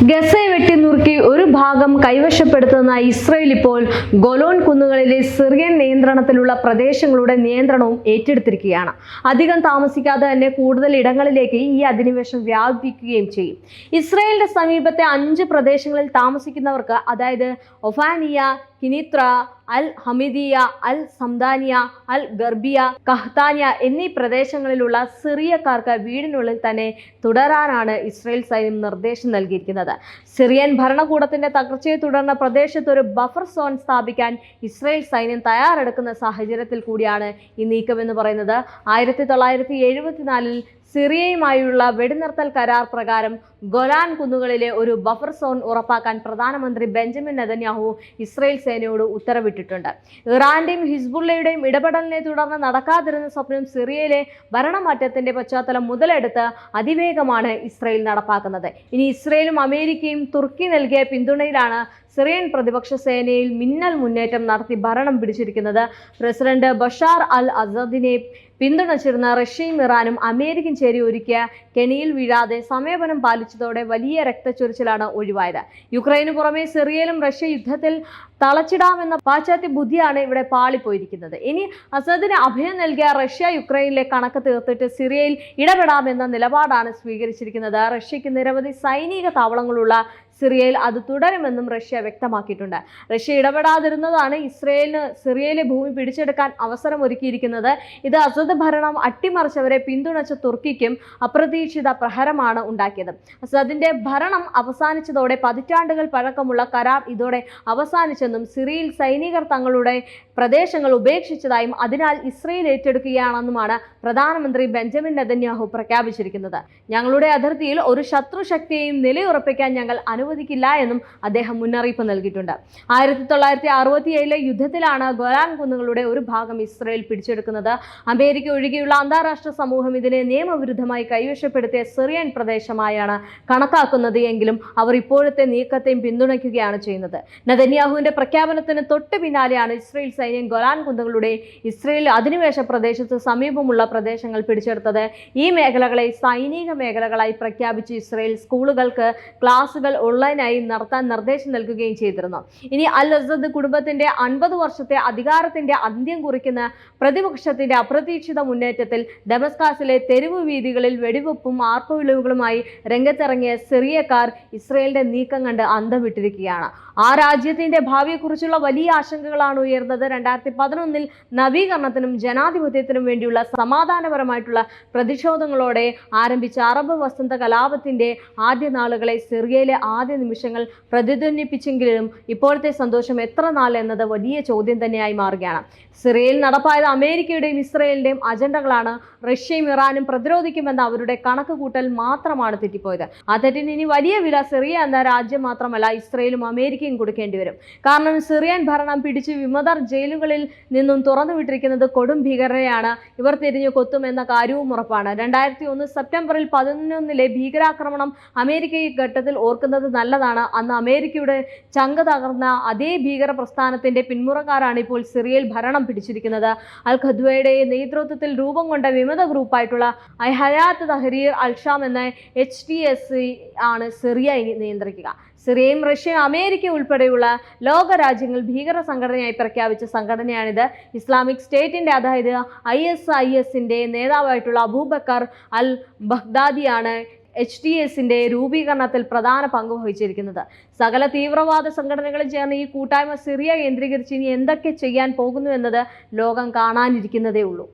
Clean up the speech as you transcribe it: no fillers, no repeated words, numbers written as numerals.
ഗസയെ വെട്ടിനുറുക്കി ഒരു ഭാഗം കൈവശപ്പെടുത്തുന്ന ഇസ്രയേൽ ഇപ്പോൾ ഗോലോൺ കുന്നുകളിലെ സിറിയൻ നിയന്ത്രണത്തിലുള്ള പ്രദേശങ്ങളുടെ നിയന്ത്രണവും ഏറ്റെടുത്തിരിക്കുകയാണ്. അധികം താമസിക്കാതെ തന്നെ കൂടുതൽ ഇടങ്ങളിലേക്ക് ഈ അധിനിവേശം വ്യാപിക്കുകയും ചെയ്യും. ഇസ്രയേലിന്റെ സമീപത്തെ 5 പ്രദേശങ്ങളിൽ താമസിക്കുന്നവർക്ക്, അതായത് ഒഫാനിയ, കിനിത്ര, അൽ ഹമിദിയ, അൽ സംദാനിയ, അൽ ഗർബിയ, കഹ്താനിയ എന്നീ പ്രദേശങ്ങളിലുള്ള സിറിയക്കാർക്ക് വീടിനുള്ളിൽ തന്നെ തുടരാനാണ് ഇസ്രയേൽ സൈന്യം നിർദ്ദേശം നൽകിയിരിക്കുന്നത്. സിറിയൻ ഭരണകൂടത്തിന്റെ തകർച്ചയെ തുടർന്ന് പ്രദേശത്ത് ഒരു ബഫർ സോൺ സ്ഥാപിക്കാൻ ഇസ്രയേൽ സൈന്യം തയ്യാറെടുക്കുന്ന സാഹചര്യത്തിൽ കൂടിയാണ് ഈ നീക്കമെന്ന് പറയുന്നത്. 1974 സിറിയയുമായുള്ള വെടിനിർത്തൽ കരാർ പ്രകാരം ഗോലാൻ കുന്നുകളിലെ ഒരു ബഫർ സോൺ ഉറപ്പാക്കാൻ പ്രധാനമന്ത്രി ബെഞ്ചമിൻ നെതന്യാഹു ഇസ്രയേൽ സേനയോട് ഉത്തരവിട്ടിട്ടുണ്ട്. ഇറാന്റെയും ഹിസ്ബുള്ളയുടെയും ഇടപെടലിനെ തുടർന്ന് നടക്കാതിരുന്ന സ്വപ്നം സിറിയയിലെ ഭരണമാറ്റത്തിന്റെ പശ്ചാത്തലം മുതലെടുത്ത് അതിവേഗമാണ് ഇസ്രയേൽ നടപ്പാക്കുന്നത്. ഇനി ഇസ്രയേലും അമേരിക്കയും തുർക്കി നൽകിയ പിന്തുണയിലാണ് സിറിയൻ പ്രതിപക്ഷ സേനയിൽ മിന്നൽ മുന്നേറ്റം നടത്തി ഭരണം പിടിച്ചിരിക്കുന്നത്. പ്രസിഡന്റ് ബഷാർ അൽ അസദിനെ പിന്തുണച്ചിരുന്ന റഷ്യയും ഇറാനും അമേരിക്കൻ ചേരി ഒരുക്കിയ കെണിയിൽ വീഴാതെ സമയപനം പാലിച്ചതോടെ വലിയ രക്തച്ചൊരിച്ചിലാണ് ഒഴിവായത്. യുക്രൈനു പുറമെ സിറിയയിലും റഷ്യ യുദ്ധത്തിൽ തളച്ചിടാമെന്ന പാശ്ചാത്യ ബുദ്ധിയാണ് ഇവിടെ പാളിപ്പോയിരിക്കുന്നത്. ഇനി അസദിന് അഭയം നൽകിയ റഷ്യ യുക്രൈനിലെ കണക്ക് തീർത്തിട്ട് സിറിയയിൽ ഇടപെടാമെന്ന നിലപാടാണ് സ്വീകരിച്ചിരിക്കുന്നത്. റഷ്യക്ക് നിരവധി സൈനിക താവളങ്ങളുള്ള സിറിയയിൽ അത് തുടരുമെന്നും റഷ്യ വ്യക്തമാക്കിയിട്ടുണ്ട്. റഷ്യ ഇടപെടാതിരുന്നതാണ് ഇസ്രയേലിന് സിറിയയിലെ ഭൂമി പിടിച്ചെടുക്കാൻ അവസരമൊരുക്കിയിരിക്കുന്നത്. ഇത് അസദ് ഭരണം അട്ടിമറിച്ചവരെ പിന്തുണച്ച തുർക്കിക്കും അപ്രതീക്ഷിത പ്രഹരമാണ് ഉണ്ടാക്കിയത്. അസദിന്റെ ഭരണം അവസാനിച്ചതോടെ പതിറ്റാണ്ടുകൾ പഴക്കമുള്ള കരാർ ഇതോടെ അവസാനിച്ചെന്നും സിറിയയിൽ സൈനികർ തങ്ങളുടെ പ്രദേശങ്ങൾ ഉപേക്ഷിച്ചതായും അതിനാൽ ഇസ്രയേൽ ഏറ്റെടുക്കുകയാണെന്നുമാണ് പ്രധാനമന്ത്രി ബെഞ്ചമിൻ നെതന്യാഹു പ്രഖ്യാപിച്ചിരിക്കുന്നത്. ഞങ്ങളുടെ അതിർത്തിയിൽ ഒരു ശത്രു ശക്തിയെയും നിലയുറപ്പിക്കാൻ ഞങ്ങൾ അനുവദിക്കില്ല എന്നും അദ്ദേഹം മുന്നറിയിപ്പ് നൽകിയിട്ടുണ്ട്. 1967 യുദ്ധത്തിലാണ് ഗോലാൻ കുന്നുകളുടെ ഒരു ഭാഗം ഇസ്രയേൽ പിടിച്ചെടുക്കുന്നത്. അമേരിക്ക ഒഴികെയുള്ള അന്താരാഷ്ട്ര സമൂഹം ഇതിനെ നിയമവിരുദ്ധമായി കൈവശപ്പെടുത്തിയ സിറിയൻ പ്രദേശമായാണ് കണക്കാക്കുന്നത് എങ്കിലും അവർ ഇപ്പോഴത്തെ നീക്കത്തെയും പിന്തുണയ്ക്കുകയാണ് ചെയ്യുന്നത്. നെതന്യാഹുവിന്റെ പ്രഖ്യാപനത്തിന് തൊട്ട് പിന്നാലെയാണ് ഇസ്രയേൽ സൈന്യം ഗോലാൻ കുന്നുകളുടെ ഇസ്രയേൽ അധിനിവേശ പ്രദേശത്ത് സമീപമുള്ള പ്രദേശങ്ങൾ പിടിച്ചെടുത്തത്. ഈ മേഖലകളെ സൈനിക മേഖലകളായി പ്രഖ്യാപിച്ച് ഇസ്രയേൽ സ്കൂളുകൾക്ക് ക്ലാസുകൾ ഓൺലൈനായി നടത്താൻ നിർദ്ദേശം നൽകുകയും ചെയ്തിരുന്നു. ഇനി അൽ അസദ് കുടുംബത്തിന്റെ 50 വർഷത്തെ അധികാരത്തിന്റെ അന്ത്യം കുറിക്കുന്ന പ്രതിപക്ഷത്തിന്റെ അപ്രതീക്ഷിത മുന്നേറ്റത്തിൽ ഡമസ്കസിലെ തെരുവ് വീതികളിൽ വെടിവെപ്പും ആർപ്പുവിളികളുമായി രംഗത്തിറങ്ങിയ സിറിയക്കാർ ഇസ്രയേലിന്റെ നീക്കം കണ്ട് അന്തം വിട്ടിരിക്കുകയാണ്. ആ രാജ്യത്തിന്റെ ഭാവിയെക്കുറിച്ചുള്ള വലിയ ആശങ്കകളാണ് ഉയർന്നത്. 2011 നവീകരണത്തിനും ജനാധിപത്യത്തിനും വേണ്ടിയുള്ള സമാധാനപരമായിട്ടുള്ള പ്രതിഷേധങ്ങളോടെ ആരംഭിച്ച അറബ് വസന്ത കലാപത്തിന്റെ ആദ്യ നാളുകളെ സിറിയയിലെ ആദ്യ നിമിഷങ്ങൾ പ്രതിധ്വനിപ്പിച്ചെങ്കിലും ഇപ്പോഴത്തെ സന്തോഷം എത്ര നാൾ എന്നത് വലിയ ചോദ്യം തന്നെയായി മാറുകയാണ്. സിറിയയിൽ നടപ്പായത് അമേരിക്കയുടെയും ഇസ്രയേലിന്റെയും അജണ്ടകളാണ്. റഷ്യയും ഇറാനും പ്രതിരോധിക്കുമെന്ന അവരുടെ കണക്ക് കൂട്ടൽ മാത്രമാണ് തെറ്റിപ്പോയത്. ആ തെറ്റിന് ഇനി വലിയ വില സിറിയ എന്ന രാജ്യം മാത്രമല്ല ഇസ്രയേലും അമേരിക്കയും കൊടുക്കേണ്ടി വരും. കാരണം സിറിയൻ ഭരണം പിടിച്ച് വിമതർ ജയിലുകളിൽ നിന്നും തുറന്നുവിട്ടിരിക്കുന്നത് കൊടും ഭീകരരെയാണ്. ഇവർ തിരിഞ്ഞു കൊത്തുമെന്ന കാര്യവും ഉറപ്പാണ്. 2001 സെപ്റ്റംബറിൽ 11 ഭീകരാക്രമണം അമേരിക്ക ഈ ഘട്ടത്തിൽ ഓർക്കുന്നത് നല്ലതാണ്. അന്ന് അമേരിക്കയുടെ ചങ്ക് തകർന്ന അതേ ഭീകര പ്രസ്ഥാനത്തിന്റെ പിന്മുറക്കാരാണ് ഇപ്പോൾ സിറിയയിൽ ഭരണം പിടിച്ചിരിക്കുന്നത്. അൽ ഖദ്വയുടെ നേതൃത്വത്തിൽ രൂപം കൊണ്ട വിമത ഗ്രൂപ്പായിട്ടുള്ള ഹയാത്ത് തഹരീർ അൽ-ഷാം എന്ന HTS ആണ് സിറിയ നിയന്ത്രിക്കുക. സിറിയയും റഷ്യയും അമേരിക്ക ഉൾപ്പെടെയുള്ള ലോക രാജ്യങ്ങൾ ഭീകര സംഘടനയായി പ്രഖ്യാപിച്ച സംഘടനയാണിത്. ഇസ്ലാമിക് സ്റ്റേറ്റിന്റെ, അതായത് ISISന്റെ നേതാവായിട്ടുള്ള അബൂബക്കർ അൽ ബഗ്ദാദിയാണ് HTSന്റെ രൂപീകരണത്തിൽ പ്രധാന പങ്ക് വഹിച്ചിരിക്കുന്നത്. സകല തീവ്രവാദ സംഘടനകളും ചേർന്ന് ഈ കൂട്ടായ്മ സിറിയ കേന്ദ്രീകരിച്ച് ഇനി എന്തൊക്കെ ചെയ്യാൻ പോകുന്നു എന്നത് ലോകം കാണാനിരിക്കുന്നതേ ഉള്ളൂ.